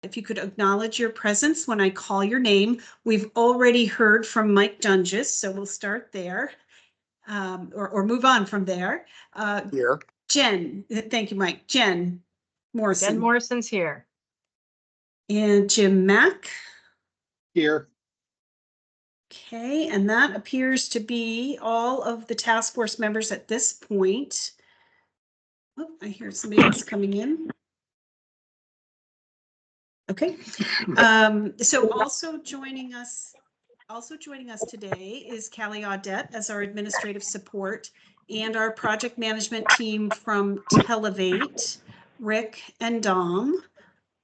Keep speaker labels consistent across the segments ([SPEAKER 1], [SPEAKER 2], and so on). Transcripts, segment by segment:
[SPEAKER 1] if you could acknowledge your presence when I call your name. We've already heard from Mike Dunges, so we'll start there, or move on from there.
[SPEAKER 2] Here.
[SPEAKER 1] Jen, thank you, Mike. Jen Morrison.
[SPEAKER 3] Jen Morrison's here.
[SPEAKER 1] And Jim Mack.
[SPEAKER 2] Here.
[SPEAKER 1] Okay, and that appears to be all of the task force members at this point. Oh, I hear somebody else coming in. Okay, so also joining us today is Callie Audette as our administrative support, and our project management team from Televate, Rick and Dom.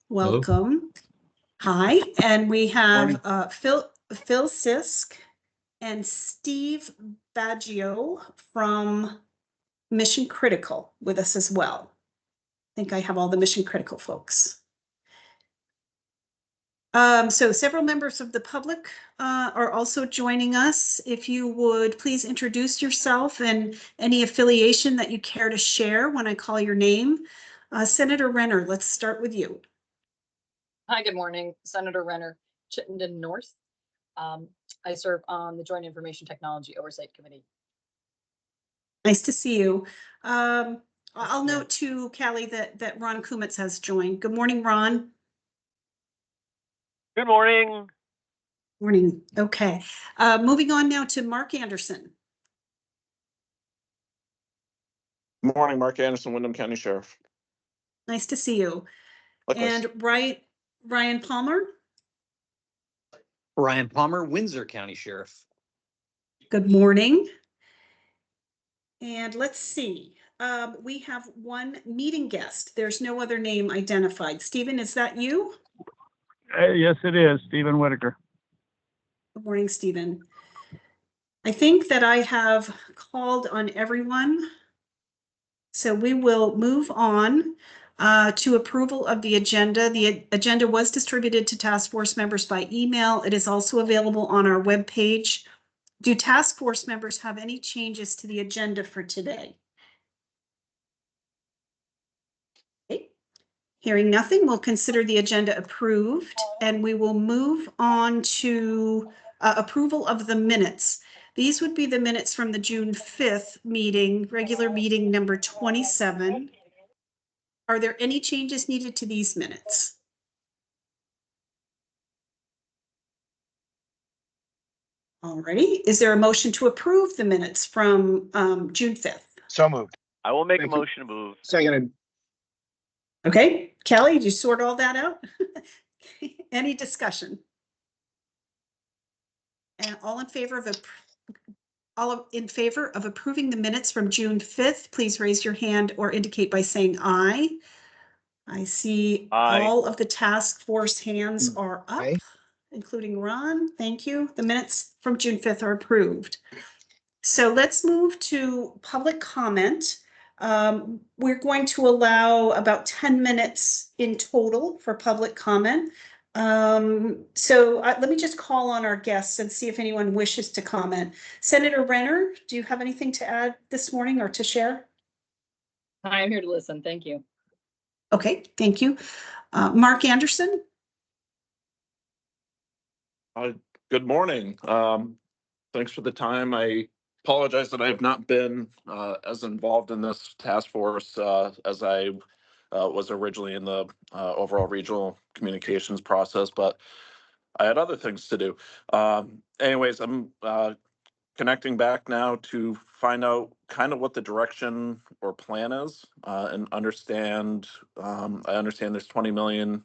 [SPEAKER 1] Welcome. Hello. Hi, and we have Phil Sisk and Steve Baggio from Mission Critical with us as well. I think I have all the Mission Critical folks. So several members of the public are also joining us. If you would please introduce yourself and any affiliation that you care to share when I call your name. Senator Renner, let's start with you.
[SPEAKER 4] Hi, good morning. Senator Renner, Chittenden North. I serve on the Joint Information Technology Oversight Committee.
[SPEAKER 1] Nice to see you. I'll note too, Callie, that Ron Kumitz has joined. Good morning, Ron.
[SPEAKER 5] Good morning.
[SPEAKER 1] Morning. Okay. Moving on now to Mark Anderson.
[SPEAKER 6] Good morning, Mark Anderson, Windham County Sheriff.
[SPEAKER 1] Nice to see you.
[SPEAKER 6] Likewise.
[SPEAKER 1] And Ryan Palmer.
[SPEAKER 7] Ryan Palmer, Windsor County Sheriff.
[SPEAKER 1] Good morning. And let's see. We have one meeting guest. There's no other name identified. Stephen, is that you?
[SPEAKER 5] Yes, it is. Stephen Whitaker.
[SPEAKER 1] Good morning, Stephen. I think that I have called on everyone. So we will move on to approval of the agenda. The agenda was distributed to task force members by email. It is also available on our webpage. Do task force members have any changes to the agenda for today? Okay. Hearing nothing, we'll consider the agenda approved, and we will move on to approval of the minutes. These would be the minutes from the June 5th meeting, regular meeting number 27. Are there any changes needed to these minutes? Alrighty, is there a motion to approve the minutes from June 5th?
[SPEAKER 2] So moved.
[SPEAKER 5] I will make
[SPEAKER 2] Thank
[SPEAKER 5] a
[SPEAKER 2] you.
[SPEAKER 5] motion to move.
[SPEAKER 2] Seconded.
[SPEAKER 1] Okay, Kelly, did you sort all that out? Any discussion? And all in favor of approving the minutes from June 5th, please raise your hand or indicate by saying aye. I see
[SPEAKER 5] Aye.
[SPEAKER 1] all of the task force hands are up,
[SPEAKER 2] Aye.
[SPEAKER 1] including Ron. Thank you. The minutes from June 5th are approved. So let's move to public comment. We're going to allow about 10 minutes in total for public comment. Let me just call on our guests and see if anyone wishes to comment. Senator Renner, do you have anything to add this morning or to share?
[SPEAKER 4] Hi, I'm here to listen. Thank you.
[SPEAKER 1] Okay, thank you. Mark Anderson.
[SPEAKER 6] Good morning. Thanks for the time. I apologize that I have not been as involved in this task force as I was originally in the overall regional communications process, but I had other things to do. Anyways, I'm connecting back now to find out kind of what the direction or plan is and understand. I understand there's 20 million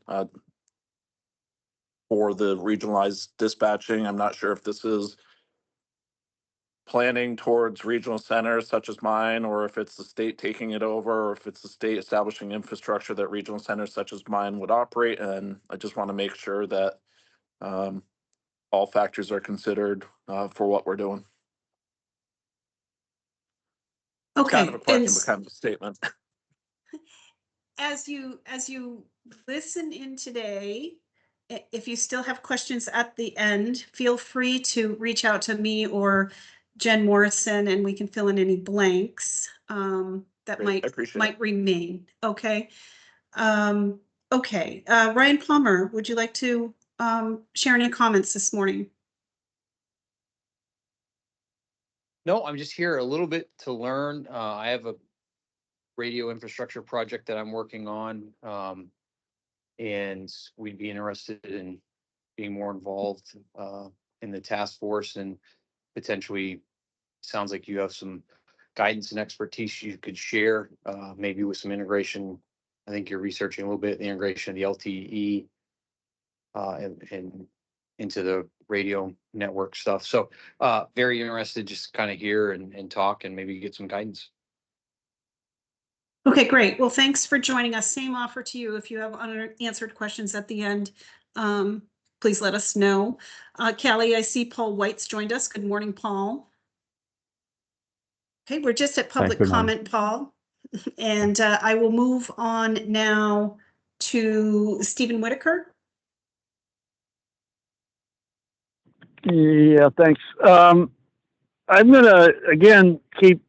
[SPEAKER 6] for the regionalized dispatching. I'm not sure if this is planning towards regional centers such as mine, or if it's the state taking it over, or if it's the state establishing infrastructure that regional centers such as mine would operate. And I just want to make sure that all factors are considered for what we're doing.
[SPEAKER 1] Okay.
[SPEAKER 6] Kind of a question, but kind of a statement.
[SPEAKER 1] As you listen in today, if you still have questions at the end, feel free to reach out to me or Jen Morrison, and we can fill in any blanks that
[SPEAKER 6] Great.
[SPEAKER 1] might remain. Okay. Okay, Ryan Palmer, would you like to share any comments this morning?
[SPEAKER 7] No, I'm just here a little bit to learn. I have a radio infrastructure project that I'm working on. And we'd be interested in being more involved in the task force, and potentially sounds like you have some guidance and expertise you could share, maybe with some integration. I think you're researching a little bit the integration of the LTE and into the radio network stuff. So very interested, just kind of hear and talk and maybe get some guidance.
[SPEAKER 1] Okay, great. Well, thanks for joining us. Same offer to you. If you have unanswered questions at the end, please let us know. Callie, I see Paul White's joined us. Good morning, Paul. Okay, we're just at public comment, Paul. And I will move on now to Stephen Whitaker.
[SPEAKER 5] Yeah, thanks. I'm going to, again, keep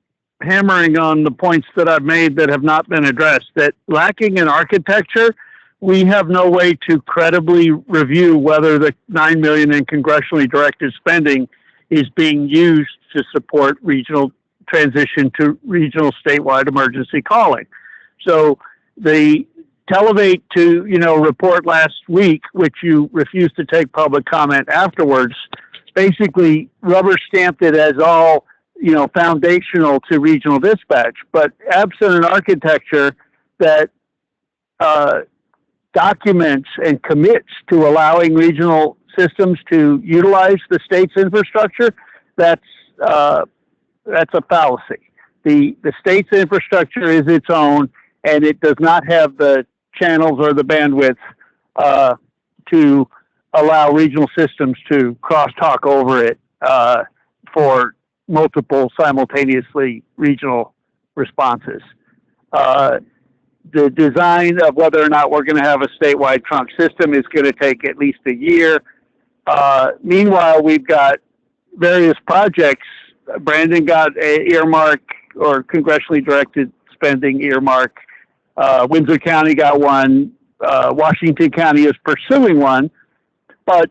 [SPEAKER 5] hammering on the points that I've made that have not been addressed, that lacking in architecture, we have no way to credibly review whether the $9 million in congressionally directed spending is being used to support regional transition to regional statewide emergency calling. So the Televate to, report last week, which you refused to take public comment afterwards, basically rubber stamped it as all, foundational to regional dispatch, but absent an architecture that documents and commits to allowing regional systems to utilize the state's infrastructure, that's a fallacy. The state's infrastructure is its own, and it does not have the channels or the bandwidth to allow regional systems to crosstalk over it for multiple simultaneously regional responses. The design of whether or not we're going to have a statewide trunk system is going to take at least a year. Meanwhile, we've got various projects. Brandon got an earmark or congressionally directed spending earmark. Windsor County got one. Washington County is pursuing one. But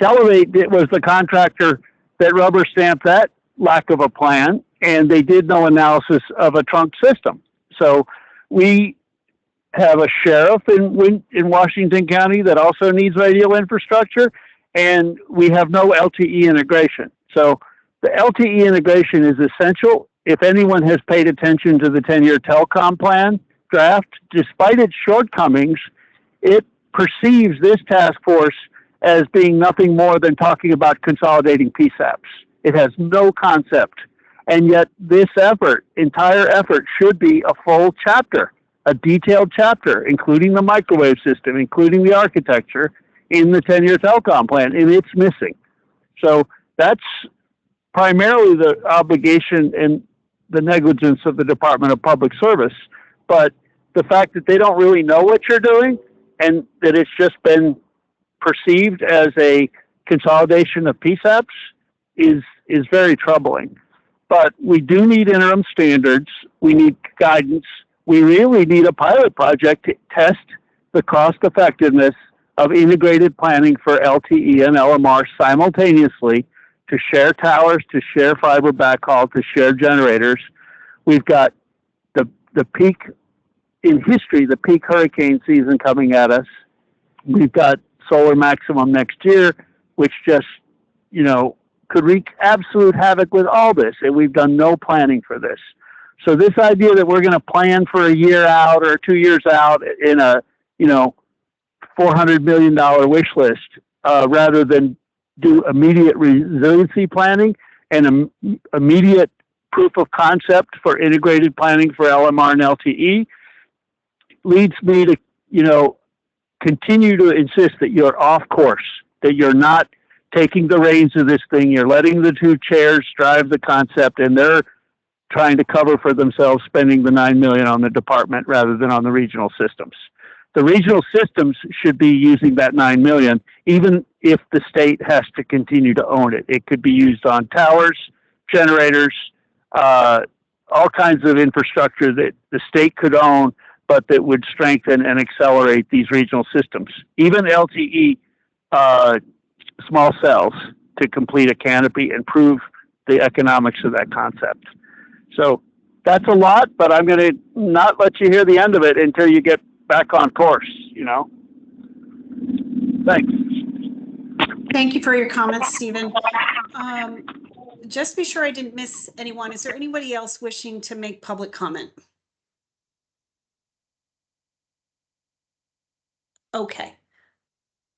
[SPEAKER 5] Televate was the contractor that rubber stamped that lack of a plan, and they did no analysis of a trunk system. So we have a sheriff in Washington County that also needs radio infrastructure, and we have no LTE integration. So the LTE integration is essential. If anyone has paid attention to the 10-year telecom plan draft, despite its shortcomings, it perceives this task force as being nothing more than talking about consolidating PSAPs. It has no concept. And yet this entire effort should be a full chapter, a detailed chapter, including the microwave system, including the architecture in the 10-year telecom plan, and it's missing. So that's primarily the obligation and the negligence of the Department of Public Service. But the fact that they don't really know what you're doing and that it's just been perceived as a consolidation of PSAPs is very troubling. But we do need interim standards. We need guidance. We really need a pilot project to test the cost effectiveness of integrated planning for LTE and LMR simultaneously, to share towers, to share fiber backhaul, to share generators. We've got the peak in history, the peak hurricane season coming at us. We've got solar maximum next year, which just, could wreak absolute havoc with all this. And we've done no planning for this. So this idea that we're going to plan for a year out or 2 years out in a, $400 million wish list, rather than do immediate resiliency planning and immediate proof of concept for integrated planning for LMR and LTE, leads me to, continue to insist that you're off course, that you're not taking the reins of this thing. You're letting the two chairs drive the concept, and they're trying to cover for themselves spending the $9 million on the department rather than on the regional systems. The regional systems should be using that $9 million, even if the state has to continue to own it. It could be used on towers, generators, all kinds of infrastructure that the state could own, but that would strengthen and accelerate these regional systems. Even LTE small cells to complete a canopy and prove the economics of that concept. So that's a lot, but I'm going to not let you hear the end of it until you get back on course, you know? Thanks.
[SPEAKER 1] Thank you for your comments, Stephen. Just be sure I didn't miss anyone. Is there anybody else wishing to make public comment? Okay.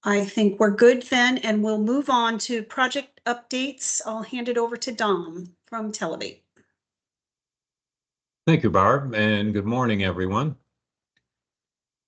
[SPEAKER 1] I think we're good then, and we'll move on to project updates. I'll hand it over to Dom from Televate.
[SPEAKER 3] Thank you, Barb, and good morning, everyone.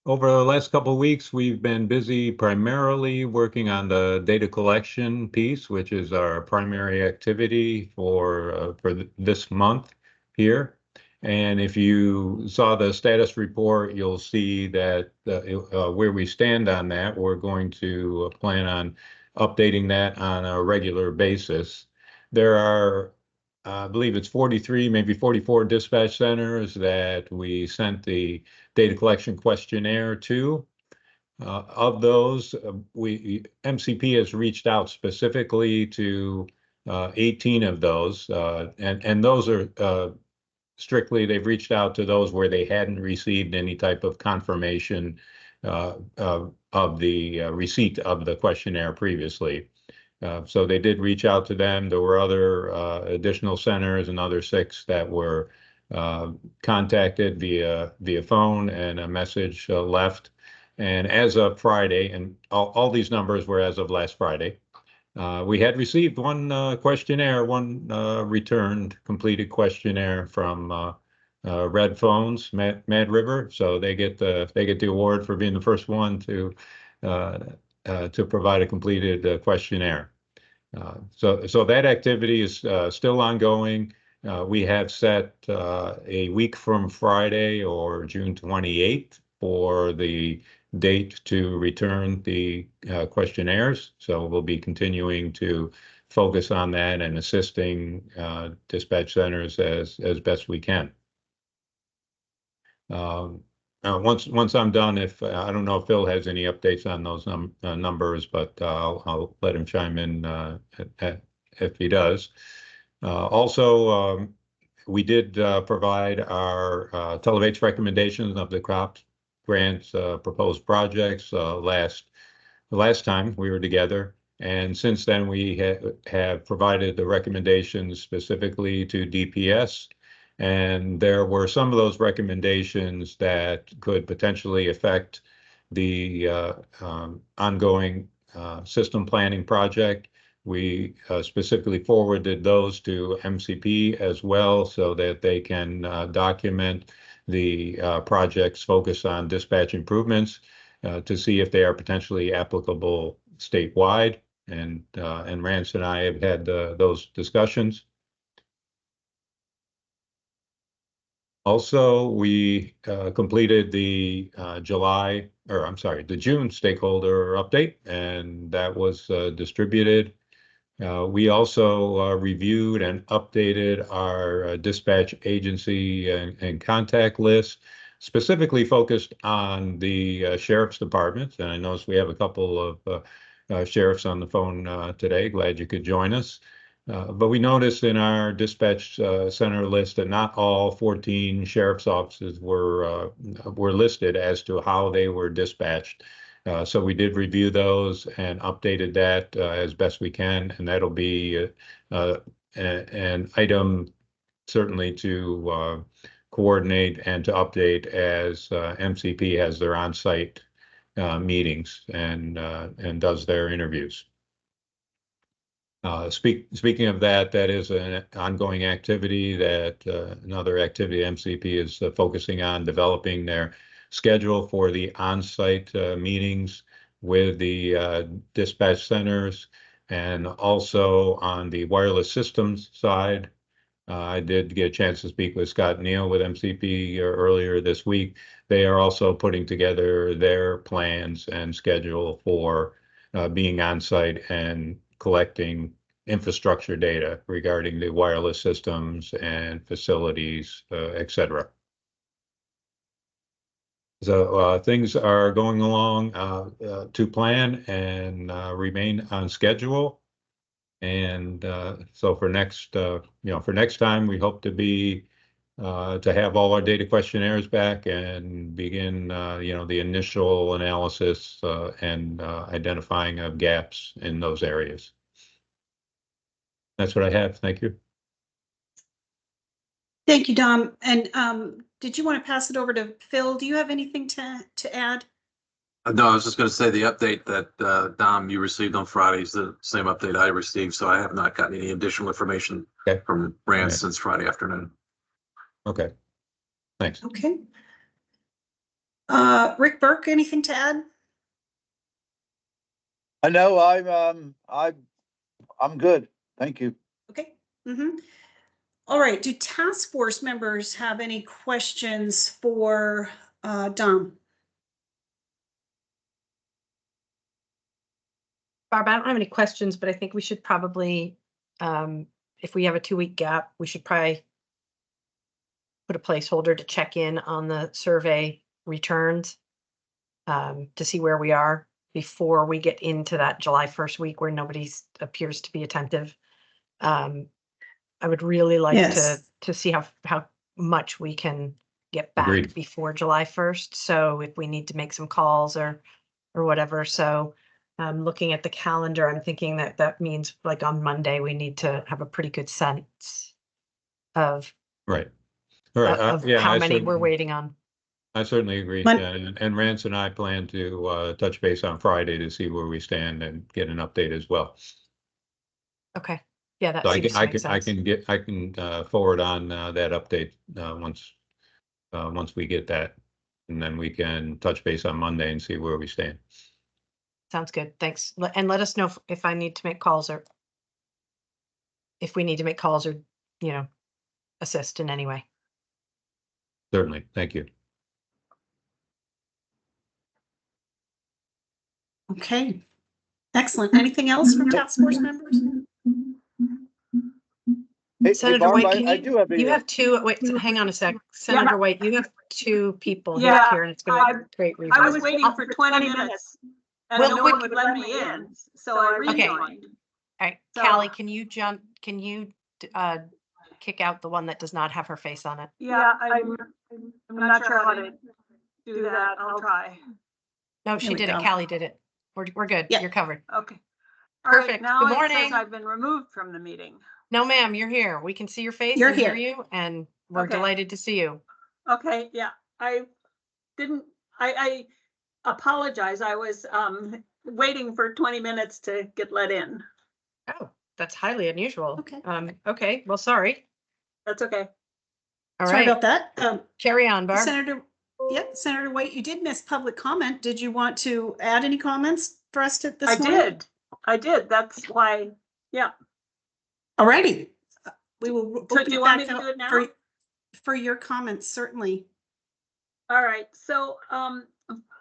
[SPEAKER 3] Over the last couple of weeks, we've been busy primarily working on the data collection piece, which is our primary activity for this month here. And if you saw the status report, you'll see that where we stand on that, we're going to plan on updating that on a regular basis. There are, I believe it's 43, maybe 44 dispatch centers that we sent the data collection questionnaire to. Of those, MCP has reached out specifically to 18 of those, and those are strictly, they've reached out to those where they hadn't received any type of confirmation of the receipt of the questionnaire previously. So they did reach out to them. There were other additional centers, another 6 that were contacted via phone, and a message left. And as of Friday, and all these numbers were as of last Friday, we had received one questionnaire, one returned completed questionnaire from Red Phones, Mad River. So they get the award for being the first one to provide a completed questionnaire. So that activity is still ongoing. We have set a week from Friday, or June 28th, for the date to return the questionnaires. So we'll be continuing to focus on that and assisting dispatch centers as best we can. Once I'm done, if I don't know if Phil has any updates on those numbers, but I'll let him chime in if he does. Also, we did provide our Televate's recommendations of the crop grants proposed projects last time we were together, and since then we have provided the recommendations specifically to DPS. And there were some of those recommendations that could potentially affect the ongoing system planning project. We specifically forwarded those to MCP as well, so that they can document the project's focus on dispatch improvements to see if they are potentially applicable statewide. And Rance and I have had those discussions. Also, we completed the June stakeholder update, and that was distributed. We also reviewed and updated our dispatch agency and contact list, specifically focused on the sheriff's departments. And I noticed we have a couple of sheriffs on the phone today. Glad you could join us. But we noticed in our dispatch center list that not all 14 sheriff's offices were listed as to how they were dispatched. So we did review those and updated that as best we can, and that'll be an item certainly to coordinate and to update as MCP has their on-site meetings and does their interviews. Speaking of that, that is an ongoing activity, that another activity MCP is focusing on, developing their schedule for the on-site meetings with the dispatch centers, and also on the wireless systems side. I did get a chance to speak with Scott Neal with MCP earlier this week. They are also putting together their plans and schedule for being on site and collecting infrastructure data regarding the wireless systems and facilities, et cetera. So things are going along to plan and remain on schedule. And so for next, for next time, we hope to have all our data questionnaires back and begin, the initial analysis and identifying of gaps in those areas. That's what I have. Thank you.
[SPEAKER 1] Thank you, Dom. And did you want to pass it over to Phil? Do you have anything to add?
[SPEAKER 8] No, I was just going to say the update that Dom, you received on Friday is the same update I received, so I have not gotten any additional information
[SPEAKER 3] Okay.
[SPEAKER 8] from Rand
[SPEAKER 3] Okay.
[SPEAKER 8] since Friday afternoon.
[SPEAKER 3] Okay. Thanks.
[SPEAKER 1] Okay. Rick Burke, anything to add?
[SPEAKER 2] No, I'm good. Thank you.
[SPEAKER 1] Okay. All right. Do task force members have any questions for Dom?
[SPEAKER 9] Barb, I don't have any questions, but I think we should probably, if we have a 2-week gap, we should probably put a placeholder to check in on the survey returns to see where we are before we get into that July 1st week where nobody appears to be attentive. I would really like
[SPEAKER 1] Yes.
[SPEAKER 9] to see how much we can get back
[SPEAKER 3] Agreed.
[SPEAKER 9] before July 1st. So if we need to make some calls or whatever. So looking at the calendar, I'm thinking that means like on Monday, we need to have a pretty good sense of,
[SPEAKER 3] Right. All right.
[SPEAKER 9] of
[SPEAKER 3] Yeah,
[SPEAKER 9] how
[SPEAKER 3] I
[SPEAKER 9] many we're
[SPEAKER 3] certainly-
[SPEAKER 9] waiting on.
[SPEAKER 3] I certainly agree. And Rance and I plan to touch base on Friday to see where we stand and get an update as well.
[SPEAKER 9] Okay. Yeah, that
[SPEAKER 3] So
[SPEAKER 9] seems to make
[SPEAKER 3] I
[SPEAKER 9] sense.
[SPEAKER 3] can forward on that update once we get that, and then we can touch base on Monday and see where we stand.
[SPEAKER 9] Sounds good. Thanks. And let us know if I need to make calls or if we need to make calls or, assist in any way.
[SPEAKER 3] Certainly. Thank you.
[SPEAKER 1] Okay. Excellent. Anything else from task force members?
[SPEAKER 2] Hey,
[SPEAKER 9] Senator
[SPEAKER 2] Barb,
[SPEAKER 9] White, can
[SPEAKER 2] I do have
[SPEAKER 9] you
[SPEAKER 2] a,
[SPEAKER 9] have two, wait, hang on a sec. Senator White, you have 2 people here,
[SPEAKER 10] Yeah,
[SPEAKER 9] Karen. It's been a great review.
[SPEAKER 10] I was waiting for 20 minutes and
[SPEAKER 9] Well,
[SPEAKER 10] no one would let me in, so I
[SPEAKER 9] Okay.
[SPEAKER 10] rejoined.
[SPEAKER 9] All right,
[SPEAKER 10] So-
[SPEAKER 9] Callie, can you kick out the one that does not have her face on it?
[SPEAKER 10] Yeah, I'm not sure how to do that. I'll try.
[SPEAKER 9] No,
[SPEAKER 1] There
[SPEAKER 9] she
[SPEAKER 1] we
[SPEAKER 9] did it.
[SPEAKER 1] go.
[SPEAKER 9] Callie did it. We're good.
[SPEAKER 1] Yeah.
[SPEAKER 9] You're covered.
[SPEAKER 10] Okay. All right,
[SPEAKER 9] Perfect.
[SPEAKER 10] now
[SPEAKER 9] Good
[SPEAKER 10] it says
[SPEAKER 9] morning.
[SPEAKER 10] I've been removed from the meeting.
[SPEAKER 9] No, ma'am, you're here. We can see your face
[SPEAKER 1] You're
[SPEAKER 9] and hear
[SPEAKER 1] here.
[SPEAKER 9] you, and we're
[SPEAKER 10] Okay.
[SPEAKER 9] delighted to see you.
[SPEAKER 10] Okay, yeah, I apologize. I was waiting for 20 minutes to get let in.
[SPEAKER 9] Oh, that's highly unusual.
[SPEAKER 1] Okay.
[SPEAKER 9] Okay, well, sorry.
[SPEAKER 10] That's okay.
[SPEAKER 9] All
[SPEAKER 1] Sorry
[SPEAKER 9] right,
[SPEAKER 1] about that.
[SPEAKER 9] carry on, Barb.
[SPEAKER 1] Senator White, you did miss public comment. Did you want to add any comments for us this
[SPEAKER 10] I
[SPEAKER 1] morning?
[SPEAKER 10] did. That's why, yeah.
[SPEAKER 1] All righty. We will.
[SPEAKER 10] So
[SPEAKER 1] open
[SPEAKER 10] do you
[SPEAKER 1] it
[SPEAKER 10] want me
[SPEAKER 1] back
[SPEAKER 10] to do
[SPEAKER 1] up
[SPEAKER 10] it now?
[SPEAKER 1] For your comments, certainly.
[SPEAKER 10] All right, so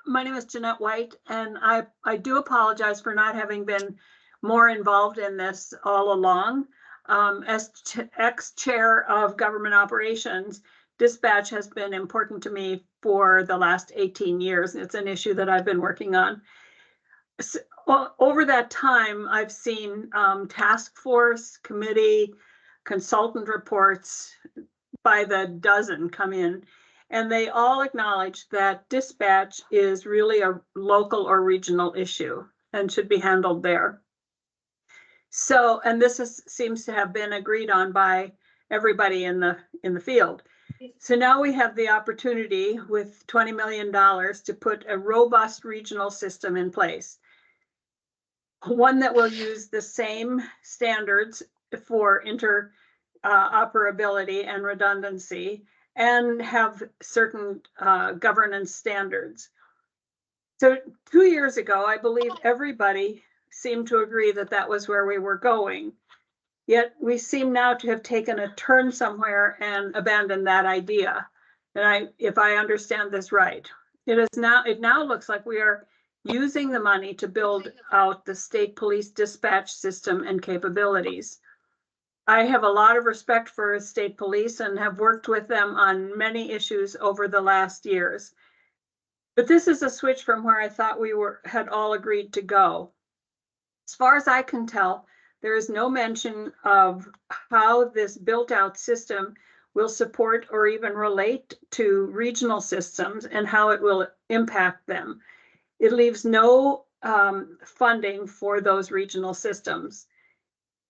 [SPEAKER 10] my name is Jeanette White, and I do apologize for not having been more involved in this all along. As ex-chair of government operations, dispatch has been important to me for the last 18 years. It's an issue that I've been working on. So, over that time, I've seen task force, committee, consultant reports by the dozen come in, and they all acknowledge that dispatch is really a local or regional issue and should be handled there. So, and this seems to have been agreed on by everybody in the field. So now we have the opportunity with $20 million to put a robust regional system in place. One that will use the same standards for interoperability and redundancy and have certain governance standards. So 2 years ago, I believe everybody seemed to agree that that was where we were going. Yet we seem now to have taken a turn somewhere and abandoned that idea. And if I understand this right, it now looks like we are using the money to build out the state police dispatch system and capabilities. I have a lot of respect for state police and have worked with them on many issues over the last years. But this is a switch from where I thought we had all agreed to go. As far as I can tell, there is no mention of how this built-out system will support or even relate to regional systems and how it will impact them. It leaves no funding for those regional systems.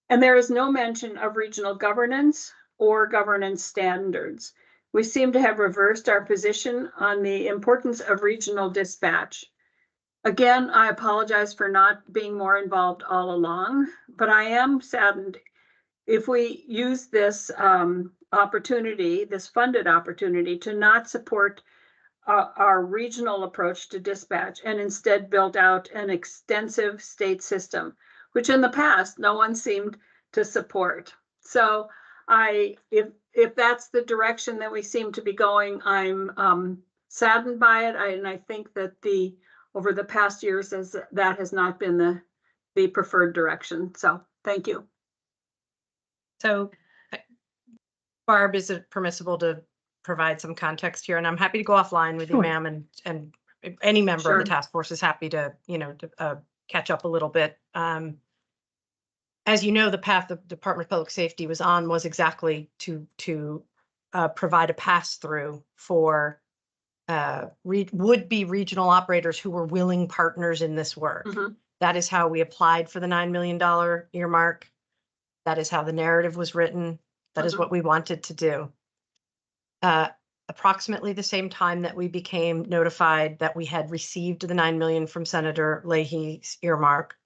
[SPEAKER 10] And there is no mention of regional governance or governance standards. We seem to have reversed our position on the importance of regional dispatch. Again, I apologize for not being more involved all along, but I am saddened if we use this opportunity, this funded opportunity, to not support our regional approach to dispatch and instead build out an extensive state system, which in the past no one seemed to support. So if that's the direction that we seem to be going, I'm saddened by it. And I think that over the past years, that has not been the preferred direction. So thank you.
[SPEAKER 9] So Barb, is it permissible to provide some context here? And I'm happy to go offline with you,
[SPEAKER 10] Sure.
[SPEAKER 9] ma'am, and any member of
[SPEAKER 10] Sure.
[SPEAKER 9] the task force is happy to, catch up a little bit. As you know, the path the Department of Public Safety was on was exactly to provide a pass-through for would-be regional operators who were willing partners in this work.
[SPEAKER 10] Mhm.
[SPEAKER 9] That is how we applied for the $9 million earmark. That is how the narrative was written. That is
[SPEAKER 10] Mhm.
[SPEAKER 9] what we wanted to do. Approximately the same time that we became notified that we had received the $9 million from Senator Leahy's earmark,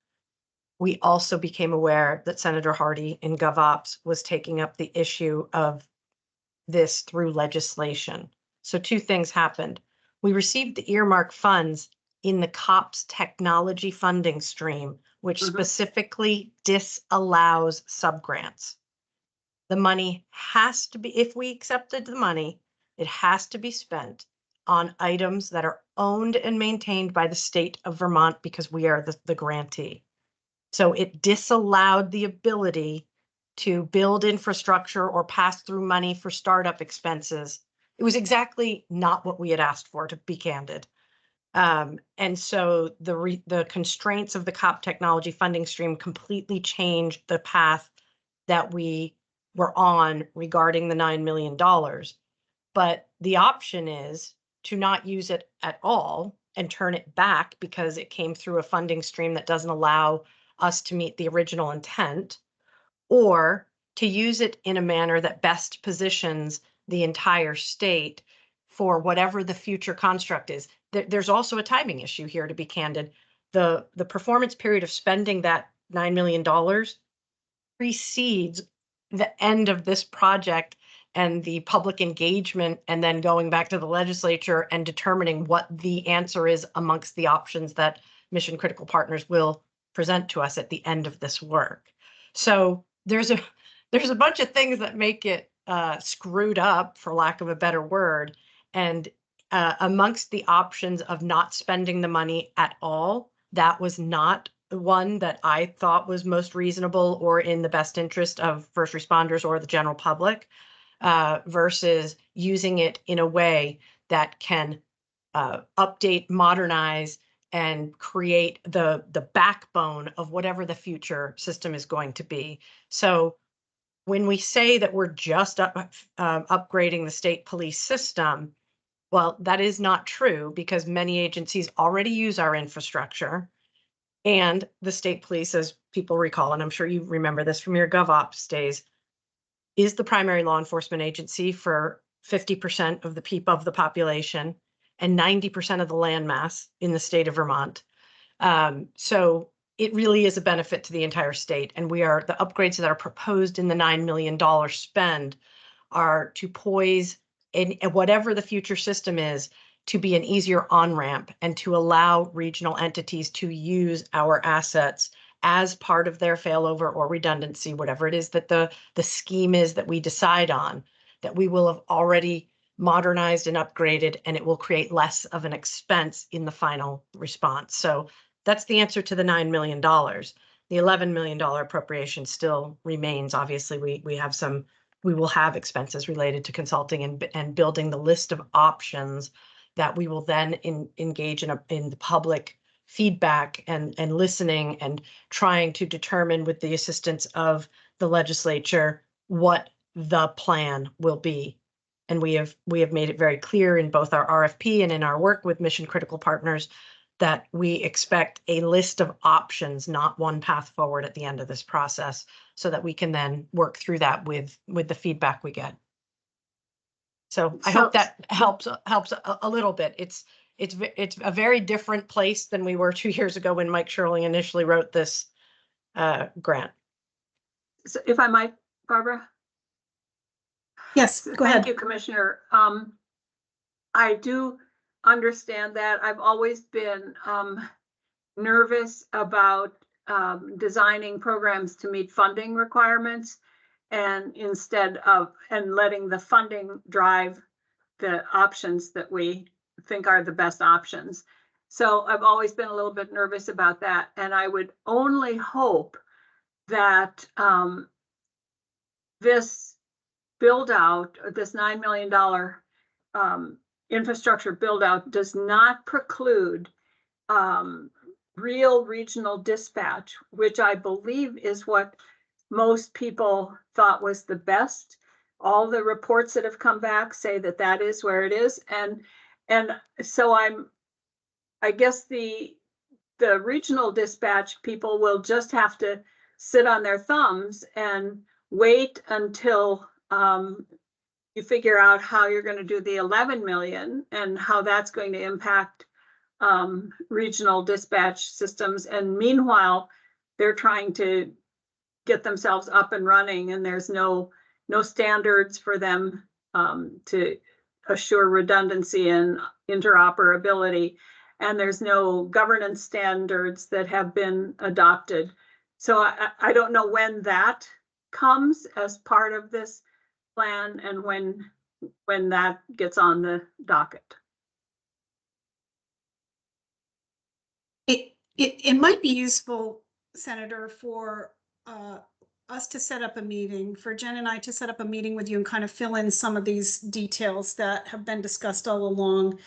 [SPEAKER 9] we also became aware that Senator Hardy in GovOps was taking up the issue of this through legislation. So two things happened. We received the earmark funds in the COPS technology funding stream, which
[SPEAKER 10] Mhm.
[SPEAKER 9] specifically disallows subgrants. The money has to be, if we accepted the money, it has to be spent on items that are owned and maintained by the state of Vermont because we are the grantee. So it disallowed the ability to build infrastructure or pass through money for startup expenses. It was exactly not what we had asked for, to be candid. And so the constraints of the COP technology funding stream completely changed the path that we were on regarding the $9 million. But the option is to not use it at all and turn it back because it came through a funding stream that doesn't allow us to meet the original intent, or to use it in a manner that best positions the entire state for whatever the future construct is. There's also a timing issue here, to be candid. The performance period of spending that $9 million precedes the end of this project and the public engagement, and then going back to the legislature and determining what the answer is amongst the options that Mission Critical Partners will present to us at the end of this work. So there's a bunch of things that make it screwed up, for lack of a better word. And amongst the options of not spending the money at all, that was not the one that I thought was most reasonable or in the best interest of first responders or the general public, versus using it in a way that can update, modernize, and create the backbone of whatever the future system is going to be. So when we say that we're just upgrading the state police system, well, that is not true, because many agencies already use our infrastructure. And the state police, as people recall, and I'm sure you remember this from your GovOps days, is the primary law enforcement agency for 50% of the people of the population and 90% of the landmass in the state of Vermont. So it really is a benefit to the entire state. And the upgrades that are proposed in the $9 million spend are to poise in whatever the future system is to be an easier on-ramp and to allow regional entities to use our assets as part of their failover or redundancy, whatever it is that the scheme is that we decide on, that we will have already modernized and upgraded, and it will create less of an expense in the final response. So that's the answer to the $9 million. The $11 million appropriation still remains. Obviously, we will have expenses related to consulting and building the list of options that we will then engage in the public feedback and listening and trying to determine with the assistance of the legislature what the plan will be. And we have made it very clear in both our RFP and in our work with mission critical partners that we expect a list of options, not one path forward at the end of this process, so that we can then work through that with the feedback we get. So I hope that helps a little bit. It's a very different place than we were 2 years ago when Mike Shirley initially wrote this grant.
[SPEAKER 10] So if I might, Barbara?
[SPEAKER 1] Yes, go ahead.
[SPEAKER 10] Thank you, Commissioner. I do understand that. I've always been nervous about designing programs to meet funding requirements and letting the funding drive the options that we think are the best options. So I've always been a little bit nervous about that. And I would only hope that this build out, this $9 million infrastructure build out does not preclude real regional dispatch, which I believe is what most people thought was the best. All the reports that have come back say that that is where it is. And so I guess the regional dispatch people will just have to sit on their thumbs and wait until you figure out how you're going to do the 11 million and how that's going to impact regional dispatch systems. And meanwhile, they're trying to get themselves up and running, and there's no standards for them to assure redundancy and interoperability. And there's no governance standards that have been adopted. So I don't know when that comes as part of this plan and when that gets on the docket.
[SPEAKER 1] It might be useful, Senator, for us to set up a meeting, for Jen and I to set up a meeting with you and kind of fill in some of these details that have been discussed all along.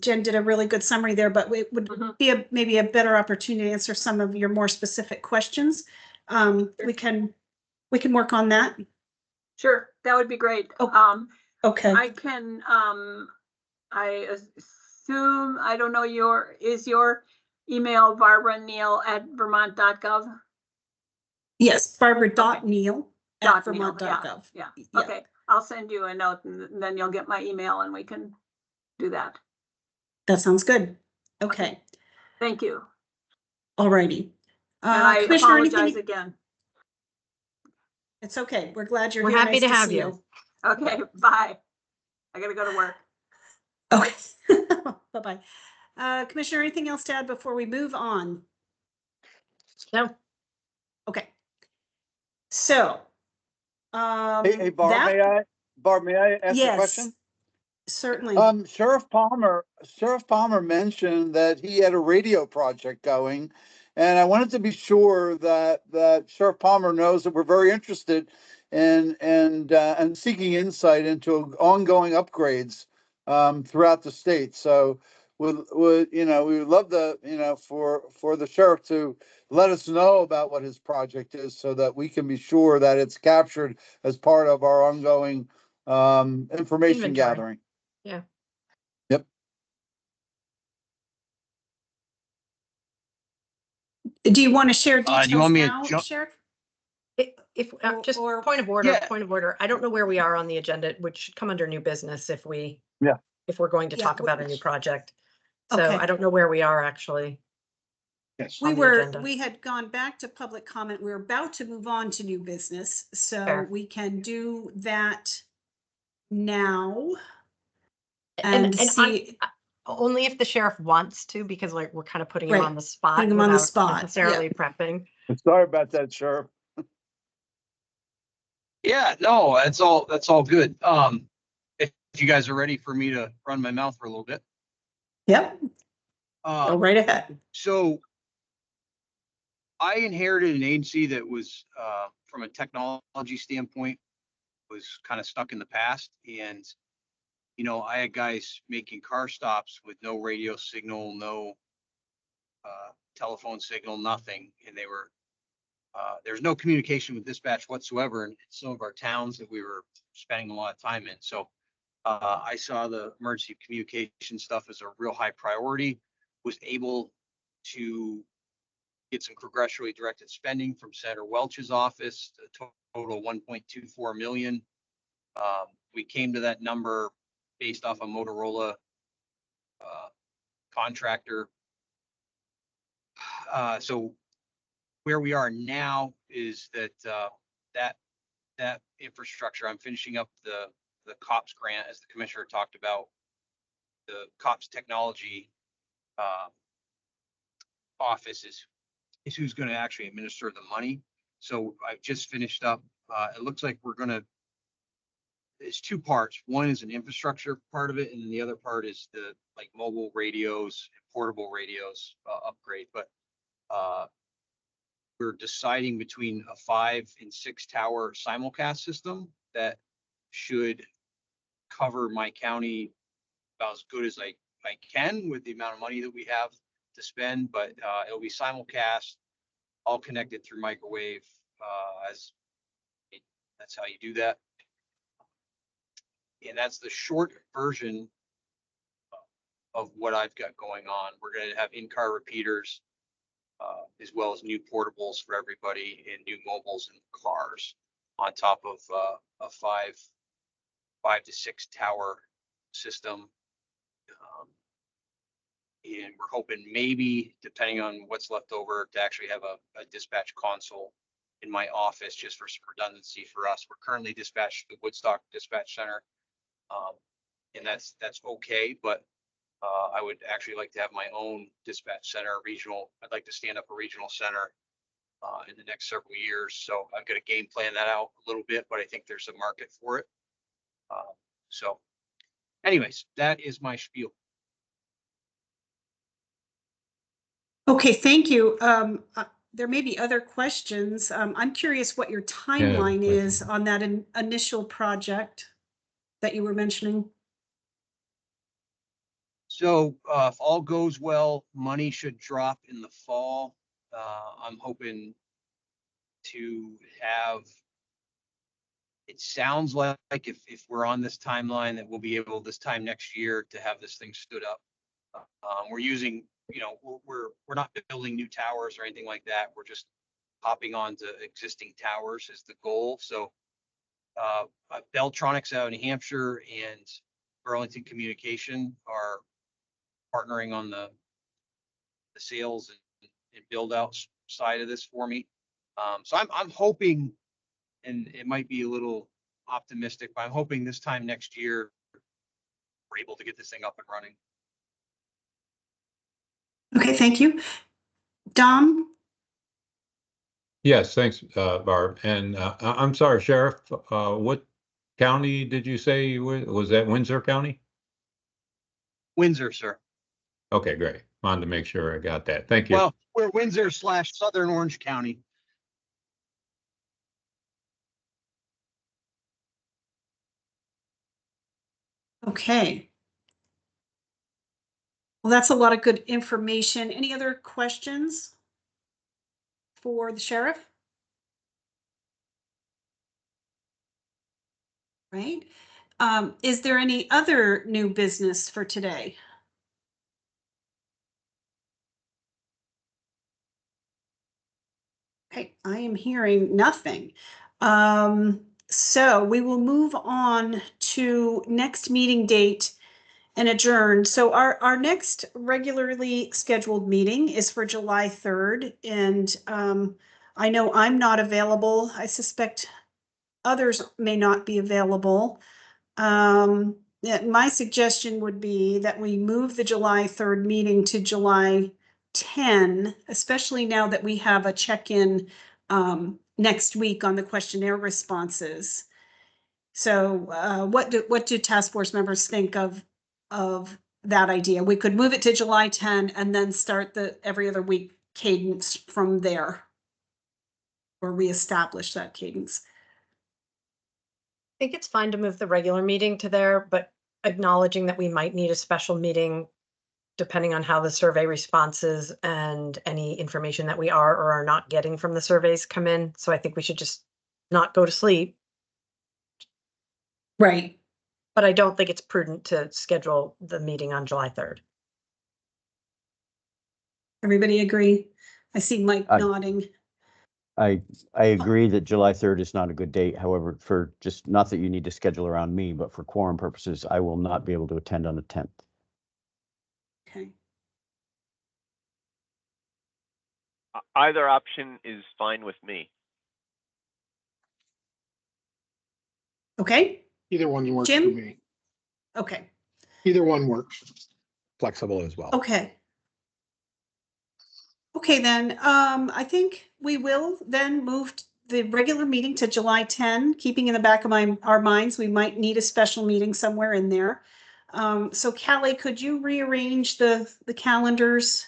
[SPEAKER 1] Jen did a really good summary there, but it would be maybe a better opportunity to answer some of your more specific questions. We can work on that.
[SPEAKER 10] Sure, that would be great.
[SPEAKER 1] Okay.
[SPEAKER 10] I can, I assume, I don't know, is your email barbara.neal@vermont.gov?
[SPEAKER 1] Yes, barbara.neal@vermont.gov.
[SPEAKER 10] Yeah. Okay, I'll send you a note and then you'll get my email and we can do that.
[SPEAKER 1] That sounds good. Okay.
[SPEAKER 10] Thank you.
[SPEAKER 1] All righty.
[SPEAKER 10] And I
[SPEAKER 1] Commissioner,
[SPEAKER 10] apologize again.
[SPEAKER 1] It's okay. We're glad you're
[SPEAKER 9] We're
[SPEAKER 1] here.
[SPEAKER 9] happy
[SPEAKER 1] Nice
[SPEAKER 9] to have
[SPEAKER 1] see
[SPEAKER 9] you.
[SPEAKER 10] Okay, bye. I gotta go to work.
[SPEAKER 1] Okay. Bye-bye. Commissioner, anything else to add before we move on?
[SPEAKER 9] No.
[SPEAKER 1] Okay. So,
[SPEAKER 2] Hey, Barb, may I ask a question?
[SPEAKER 1] Certainly.
[SPEAKER 2] Sheriff Palmer mentioned that he had a radio project going, and I wanted to be sure that Sheriff Palmer knows that we're very interested and seeking insight into ongoing upgrades throughout the state. So we would love for the sheriff to let us know about what his project is so that we can be sure that it's captured as part of our ongoing information
[SPEAKER 9] Inventory.
[SPEAKER 2] gathering.
[SPEAKER 9] Yeah.
[SPEAKER 2] Yep.
[SPEAKER 1] Do you want to share details
[SPEAKER 11] Do you want me to
[SPEAKER 1] now,
[SPEAKER 11] jump?
[SPEAKER 1] Sheriff?
[SPEAKER 9] If just
[SPEAKER 1] Or-
[SPEAKER 9] point of order,
[SPEAKER 11] Yeah.
[SPEAKER 9] point of order. I don't know where we are on the agenda, which should come under new business if we're going to
[SPEAKER 1] Yeah,
[SPEAKER 9] talk about a new project. So
[SPEAKER 1] Okay.
[SPEAKER 9] I don't know where we are actually.
[SPEAKER 11] Yes.
[SPEAKER 9] on the agenda.
[SPEAKER 1] We had gone back to public comment. We were about to move on to new business, so
[SPEAKER 9] Fair.
[SPEAKER 1] we can do that now.
[SPEAKER 9] And
[SPEAKER 1] And see,
[SPEAKER 9] only if the sheriff wants to, because like we're kind of putting him
[SPEAKER 1] Right.
[SPEAKER 9] on the spot.
[SPEAKER 1] Putting him on the
[SPEAKER 9] without
[SPEAKER 1] spot,
[SPEAKER 9] Necessarily prepping.
[SPEAKER 2] Sorry about that, Sheriff.
[SPEAKER 11] Yeah, no, that's all good. If you guys are ready for me to run my mouth for a little bit.
[SPEAKER 1] yep, go right ahead.
[SPEAKER 11] So I inherited an agency that was, from a technology standpoint, was kind of stuck in the past. And you know, I had guys making car stops with no radio signal, no telephone signal, nothing. And they were, there's no communication with dispatch whatsoever in some of our towns that we were spending a lot of time in. So I saw the emergency communication stuff as a real high priority, was able to get some congressionally directed spending from Senator Welch's office, a total 1.24 million. We came to that number based off a Motorola contractor. So where we are now is that that infrastructure, I'm finishing up the COPS grant, as the commissioner talked about. The COPS technology office is who's going to actually administer the money. So I've just finished up. It looks like we're going to, it's two parts. One is an infrastructure part of it, and then the other part is the like mobile radios, portable radios upgrade. But we're deciding between a 5 and 6 tower simulcast system that should cover my county about as good as I can with the amount of money that we have to spend. But it'll be simulcast, all connected through microwave. That's how you do that. And that's the short version of what I've got going on. We're going to have in-car repeaters, as well as new portables for everybody and new mobiles in cars on top of a 5 to 6 tower system. And we're hoping maybe, depending on what's left over, to actually have a dispatch console in my office just for some redundancy for us. We're currently dispatched to the Woodstock Dispatch Center. And that's okay, but I would actually like to have my own dispatch center, regional. I'd like to stand up a regional center in the next several years. So I've got to game plan that out a little bit, but I think there's a market for it. So anyways, that is my spiel.
[SPEAKER 1] Okay, thank you. There may be other questions. I'm curious what your timeline is on that initial project that you were mentioning.
[SPEAKER 11] So if all goes well, money should drop in the fall. I'm hoping to have, it sounds like if we're on this timeline, that we'll be able this time next year to have this thing stood up. We're using, you know, we're not building new towers or anything like that. We're just hopping onto existing towers is the goal. So Beltronics out in New Hampshire and Burlington Communication are partnering on the sales and build out side of this for me. So I'm hoping, and it might be a little optimistic, but I'm hoping this time next year we're able to get this thing up and running.
[SPEAKER 1] Okay, thank you. Dom?
[SPEAKER 3] Yes, thanks, Barb. And I'm sorry, Sheriff, what county did you say you were? Was that Windsor County?
[SPEAKER 11] Windsor, sir.
[SPEAKER 3] Okay, great. Wanted to make sure I got that. Thank you.
[SPEAKER 11] Well, we're Windsor / Southern Orange County.
[SPEAKER 1] Okay. Well, that's a lot of good information. Any other questions for the sheriff? Right. Is there any other new business for today? Okay, I am hearing nothing. So we will move on to next meeting date and adjourn. So our next regularly scheduled meeting is for July 3rd. And I know I'm not available. I suspect others may not be available. My suggestion would be that we move the July 3rd meeting to July 10, especially now that we have a check-in next week on the questionnaire responses. So what do task force members think of that idea? We could move it to July 10 and then start the every other week cadence from there, or reestablish that cadence.
[SPEAKER 9] I think it's fine to move the regular meeting to there, but acknowledging that we might need a special meeting depending on how the survey responses and any information that we are or are not getting from the surveys come in. So I think we should just not go to sleep,
[SPEAKER 1] Right.
[SPEAKER 9] but I don't think it's prudent to schedule the meeting on July 3rd.
[SPEAKER 1] Everybody agree? I see Mike
[SPEAKER 12] Aye.
[SPEAKER 1] nodding.
[SPEAKER 12] I agree that July 3rd is not a good date. However, for just, not that you need to schedule around me, but for quorum purposes, I will not be able to attend on the 10th.
[SPEAKER 1] Okay.
[SPEAKER 13] Either option is fine with me.
[SPEAKER 1] Okay,
[SPEAKER 14] Either one works for
[SPEAKER 1] Jim?
[SPEAKER 14] me.
[SPEAKER 1] okay,
[SPEAKER 14] Either one works. Flexible as well.
[SPEAKER 1] okay. Okay, then, I think we will then move the regular meeting to July 10, keeping in the back of our minds, we might need a special meeting somewhere in there. So Callie, could you rearrange the calendars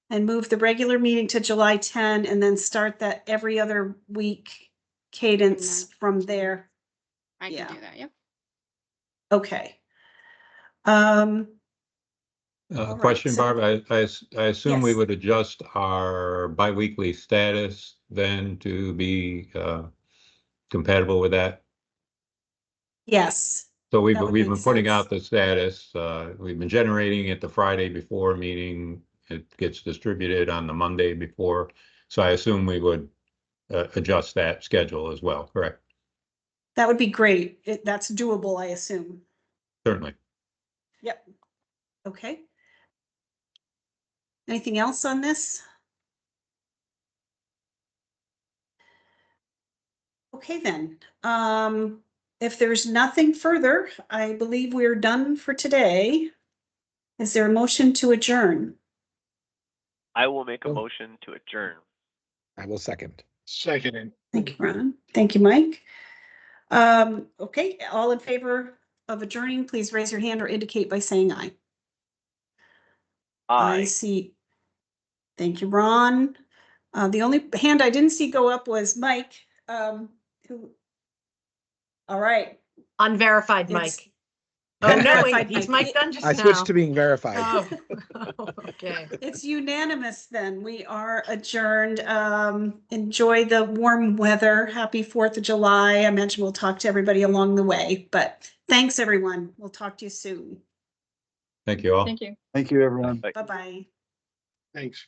[SPEAKER 1] and move the regular meeting to July 10 and then start that every other week cadence from there?
[SPEAKER 15] I
[SPEAKER 1] Yeah.
[SPEAKER 15] can do that, yep.
[SPEAKER 1] Okay. All right,
[SPEAKER 3] Question,
[SPEAKER 1] so-
[SPEAKER 3] Barb, I assume we
[SPEAKER 1] Yes.
[SPEAKER 3] would adjust our biweekly status then to be compatible with that?
[SPEAKER 1] Yes,
[SPEAKER 3] So we've
[SPEAKER 1] That would
[SPEAKER 3] been
[SPEAKER 1] make
[SPEAKER 3] putting
[SPEAKER 1] sense.
[SPEAKER 3] out the status, we've been generating it the Friday before, meaning it gets distributed on the Monday before. So I assume we would adjust that schedule as well, correct?
[SPEAKER 1] that would be great. That's doable, I assume.
[SPEAKER 3] Certainly.
[SPEAKER 1] Yep. Okay. Anything else on this? Okay, then. If there's nothing further, I believe we're done for today. Is there a motion to adjourn?
[SPEAKER 13] I will make a
[SPEAKER 14] Oh.
[SPEAKER 13] motion to adjourn.
[SPEAKER 14] I will second. Seconded.
[SPEAKER 1] Thank you, Ron. Thank you, Mike. Okay, all in favor of adjourning, please raise your hand or indicate by saying aye. I
[SPEAKER 13] Aye.
[SPEAKER 1] see. Thank you, Ron. The only hand I didn't see go up was Mike, who. All right.
[SPEAKER 9] Unverified
[SPEAKER 1] It's-
[SPEAKER 9] Mike. Oh, no,
[SPEAKER 1] Unverified
[SPEAKER 9] wait, he's
[SPEAKER 1] Mike.
[SPEAKER 9] Mike Dunn just
[SPEAKER 14] I
[SPEAKER 9] now.
[SPEAKER 14] switched to being verified.
[SPEAKER 9] Oh, okay.
[SPEAKER 1] It's unanimous then. We are adjourned. Enjoy the warm weather. Happy 4th of July. I imagine we'll talk to everybody along the way, but thanks, everyone. We'll talk to you soon.
[SPEAKER 3] Thank you all.
[SPEAKER 4] Thank you.
[SPEAKER 2] Thank you, everyone.
[SPEAKER 1] Bye-bye.
[SPEAKER 14] Thanks.